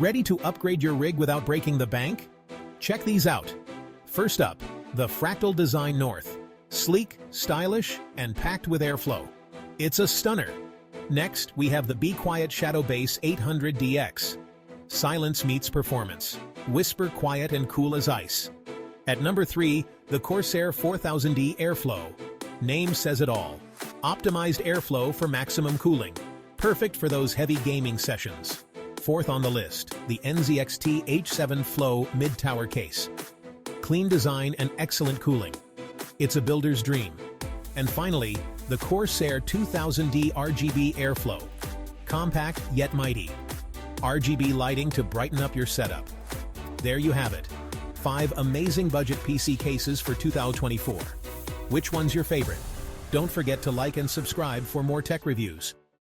Ready to upgrade your rig without breaking the bank? Check these out. First up, the Fractal Design North. Sleek, stylish, and packed with airflow. It's a stunner. Next, we have the Be Quiet Shadow Base 800DX. Silence meets performance. Whisper quiet and cool as ice. At number 3, the Corsair 4000D Airflow. Name says it all. Optimized airflow for maximum cooling. Perfect for those heavy gaming sessions. Fourth on the list, the NZXT H7 Flow Mid-Tower Case. Clean design and excellent cooling. It's a builder's dream. And finally, the Corsair 2000D RGB Airflow. Compact yet mighty. RGB lighting to brighten up your setup. There you have it. 5 amazing budget PC cases for 2024. Which one's your favorite? Don't forget to like and subscribe for more tech reviews.